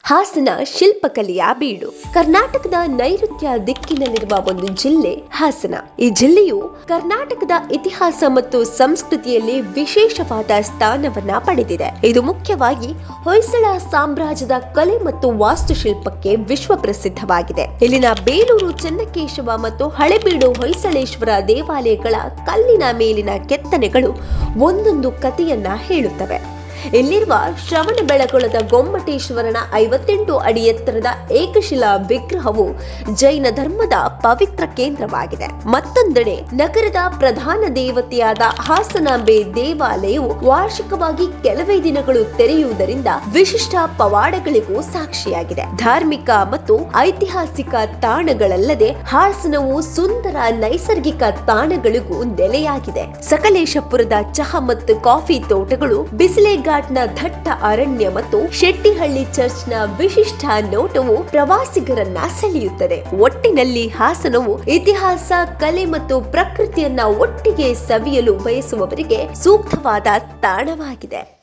ಹಾಸನ ಶಿಲ್ಪಕಲೆಯ ಬೀಡು. ಕರ್ನಾಟಕದ ನೈಋತ್ಯ ದಿಕ್ಕಿನಲ್ಲಿರುವ ಒಂದು ಜಿಲ್ಲೆ ಹಾಸನ. ಈ ಜಿಲ್ಲೆಯು ಕರ್ನಾಟಕದ ಇತಿಹಾಸ ಮತ್ತು ಸಂಸ್ಕೃತಿಯಲ್ಲಿ ವಿಶೇಷವಾದ ಸ್ಥಾನವನ್ನ ಪಡೆದಿದೆ. ಇದು ಮುಖ್ಯವಾಗಿ ಹೊಯ್ಸಳ ಸಾಮ್ರಾಜ್ಯದ ಕಲೆ ಮತ್ತು ವಾಸ್ತುಶಿಲ್ಪಕ್ಕೆ ವಿಶ್ವ ಪ್ರಸಿದ್ಧವಾಗಿದೆ. ಇಲ್ಲಿನ ಬೇಲೂರು ಚೆನ್ನಕೇಶವ ಮತ್ತು ಹಳೆಬೀಡು ಹೊಯ್ಸಳೇಶ್ವರ ದೇವಾಲಯಗಳ ಕಲ್ಲಿನ ಮೇಲಿನ ಕೆತ್ತನೆಗಳು ಒಂದೊಂದು ಕಥೆಯನ್ನ ಹೇಳುತ್ತವೆ. ಇಲ್ಲಿರುವ ಶ್ರವಣಬೆಳಗೊಳದ ಗೊಮ್ಮಟೇಶ್ವರನ 58 ಅಡಿ ಎತ್ತರದ ಏಕಶಿಲಾ ವಿಗ್ರಹವು ಜೈನ ಧರ್ಮದ ಪವಿತ್ರ ಕೇಂದ್ರವಾಗಿದೆ. ಮತ್ತೊಂದೆಡೆ ನಗರದ ಪ್ರಧಾನ ದೇವತೆಯಾದ ಹಾಸನಾಂಬೆ ದೇವಾಲಯವು ವಾರ್ಷಿಕವಾಗಿ ಕೆಲವೇ ದಿನಗಳು ತೆರೆಯುವುದರಿಂದ ವಿಶಿಷ್ಟ ಪವಾಡಗಳಿಗೂ ಸಾಕ್ಷಿಯಾಗಿದೆ. ಧಾರ್ಮಿಕ ಮತ್ತು ಐತಿಹಾಸಿಕ ತಾಣಗಳಲ್ಲದೆ ಹಾಸನವು ಸುಂದರ ನೈಸರ್ಗಿಕ ತಾಣಗಳಿಗೂ ನೆಲೆಯಾಗಿದೆ. ಸಕಲೇಶಪುರದ ಚಹಾ ಮತ್ತು ಕಾಫಿ ತೋಟಗಳು, ಬಿಸಿಲೆ ಘಾಟ್ನ ದಟ್ಟ ಅರಣ್ಯ ಮತ್ತು ಶೆಟ್ಟಿಹಳ್ಳಿ ಚರ್ಚ್ನ ವಿಶಿಷ್ಟ ನೋಟವು ಪ್ರವಾಸಿಗರನ್ನ ಸೆಳೆಯುತ್ತದೆ. ಒಟ್ಟಿನಲ್ಲಿ ಹಾಸನವು ಇತಿಹಾಸ, ಕಲೆ ಮತ್ತು ಪ್ರಕೃತಿಯನ್ನ ಒಟ್ಟಿಗೆ ಸವಿಯಲು ಬಯಸುವವರಿಗೆ ಸೂಕ್ತವಾದ ತಾಣವಾಗಿದೆ.